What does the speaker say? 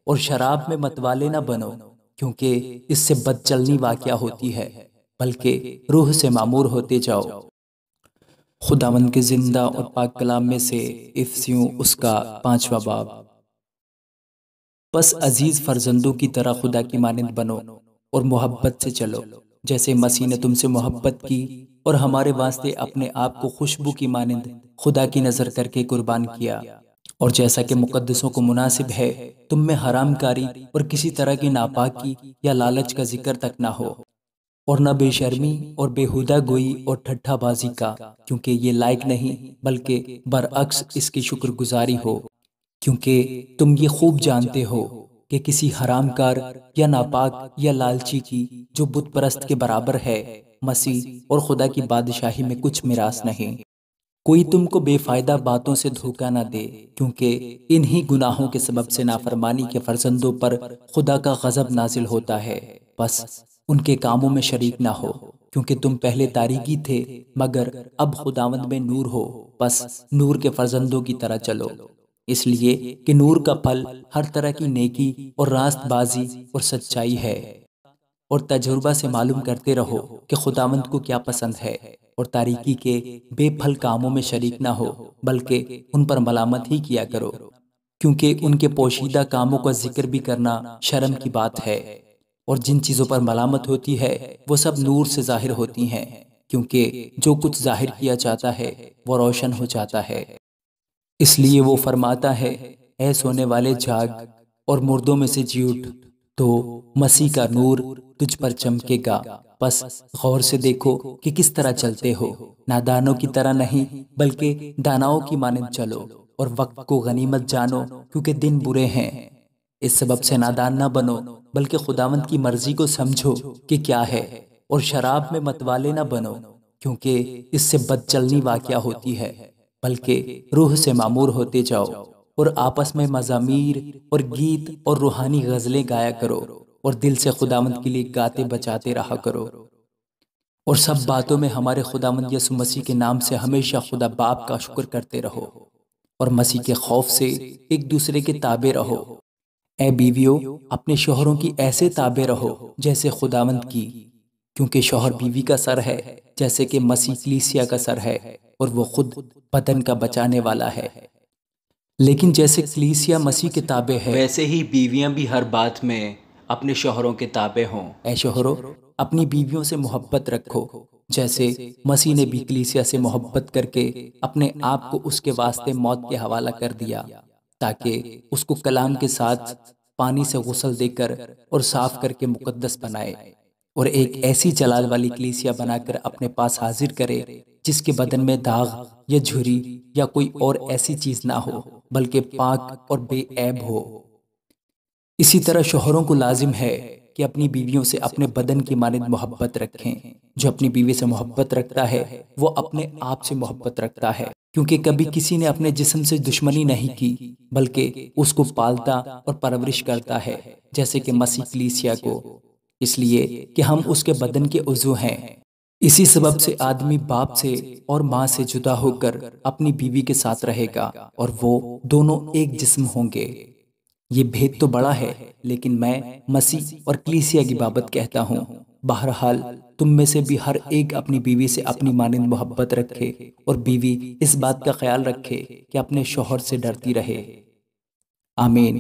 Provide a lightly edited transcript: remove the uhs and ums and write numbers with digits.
اور شراب میں متوالے نہ بنو، کیونکہ اس سے بد چلنی واقعہ ہوتی ہے، بلکہ روح سے معمور ہوتے جاؤ۔ خداوند کے زندہ اور پاک کلام میں سے افسیوں اس کا 5واں باب۔ پس عزیز فرزندوں کی طرح خدا کی مانند بنو اور محبت سے چلو، جیسے مسیح نے تم سے محبت کی اور ہمارے واسطے اپنے آپ کو خوشبو کی مانند خدا کی نظر کر کے قربان کیا۔ اور جیسا کہ مقدسوں کو مناسب ہے، تم میں حرام کاری اور کسی طرح کی ناپاکی یا لالچ کا ذکر تک نہ ہو، اور نہ بے شرمی اور بیہودہ گوئی اور ٹھٹھا بازی کا، کیونکہ یہ لائق نہیں، بلکہ برعکس اس کی شکر گزاری ہو۔ کیونکہ تم یہ خوب جانتے ہو کہ کسی حرام کار یا ناپاک یا لالچی کی جو بت پرست کے برابر ہے، مسیح اور خدا کی بادشاہی میں کچھ میراث نہیں۔ کوئی تم کو بے فائدہ باتوں سے دھوکہ نہ دے، کیونکہ انہی گناہوں کے سبب سے نافرمانی کے فرزندوں پر خدا کا غضب نازل ہوتا ہے۔ بس ان کے کاموں میں شریک نہ ہو، کیونکہ تم پہلے تاریکی تھے، مگر اب خداوند میں نور ہو، بس نور کے فرزندوں کی طرح چلو۔ اس لیے کہ نور کا پھل ہر طرح کی نیکی اور راست بازی اور سچائی ہے، اور تجربہ سے معلوم کرتے رہو کہ خداوند کو کیا پسند ہے، اور تاریکی کے بے پھل کاموں میں شریک نہ ہو، بلکہ ان پر ملامت ہی کیا کرو، کیونکہ ان کے پوشیدہ کاموں کا ذکر بھی کرنا شرم کی بات ہے۔ اور جن چیزوں پر ملامت ہوتی ہے وہ سب نور سے ظاہر ہوتی ہیں، کیونکہ جو کچھ ظاہر کیا جاتا ہے وہ روشن ہو جاتا ہے۔ اس لیے وہ فرماتا ہے، اے سونے والے جاگ اور مردوں میں سے جی اٹھ، تو مسیح کا نور تجھ پر چمکے گا۔ بس غور سے دیکھو کہ کس طرح چلتے ہو، نادانوں کی طرح نہیں بلکہ داناؤں کی مانند چلو، اور وقت کو غنیمت جانو، کیونکہ دن برے ہیں۔ اس سبب سے نادان نہ بنو، بلکہ خداوند کی مرضی کو سمجھو کہ کیا ہے، اور شراب میں متوالے نہ بنو، کیونکہ اس سے بد چلنی واقعہ ہوتی ہے، بلکہ روح سے معمور ہوتے جاؤ، اور آپس میں مزامیر اور گیت اور روحانی غزلیں گایا کرو، اور دل سے خداوند کے لیے گاتے بجاتے رہا کرو، اور سب باتوں میں ہمارے خداوند یسوع مسیح کے نام سے ہمیشہ خدا باپ کا شکر کرتے رہو، اور مسیح کے خوف سے ایک دوسرے کے تابع رہو۔ اے بیویوں، اپنے شوہروں کی ایسے تابع رہو جیسے خداوند کی، کیونکہ شوہر بیوی کا سر ہے، جیسے کہ مسیح کلیسیا کا سر ہے، اور وہ خود بدن کا بچانے والا ہے۔ لیکن جیسے کلیسیا مسیح کے تابع ہے، ویسے ہی بیویاں بھی ہر بات میں اپنے شوہروں کے تابع ہوں۔ اے شوہروں، اپنی بیویوں سے محبت رکھو، جیسے مسیح نے بھی کلیسیا سے محبت کر کے اپنے آپ کو اس کے واسطے موت کے حوالہ کر دیا، تاکہ اس کو کلام کے ساتھ پانی سے غسل دے کر اور صاف کر کے مقدس بنائے، اور ایک ایسی جلال والی کلیسیا بنا کر اپنے پاس حاضر کرے جس کے بدن میں داغ یا جھری یا کوئی اور ایسی چیز نہ ہو، بلکہ پاک اور بے عیب ہو۔ اسی طرح شوہروں کو لازم ہے کہ اپنی بیویوں سے اپنے بدن کی مانند محبت رکھیں۔ جو اپنی بیوی سے محبت رکھتا ہے وہ اپنے آپ سے محبت رکھتا ہے، کیونکہ کبھی کسی نے اپنے جسم سے دشمنی نہیں کی، بلکہ اس کو پالتا اور پرورش کرتا ہے، جیسے کہ مسیح کلیسیا کو، اس لیے کہ ہم اس کے بدن کے عضو ہیں۔ اسی سبب سے آدمی باپ سے اور ماں سے جدا ہو کر اپنی بیوی کے ساتھ رہے گا، اور وہ دونوں ایک جسم ہوں گے۔ یہ بھید تو بڑا ہے، لیکن میں مسیح اور کلیسیا کی بابت کہتا ہوں۔ بہرحال تم میں سے بھی ہر ایک اپنی بیوی سے اپنی مانند محبت رکھے، اور بیوی اس بات کا خیال رکھے کہ اپنے شوہر سے ڈرتی رہے۔ آمین۔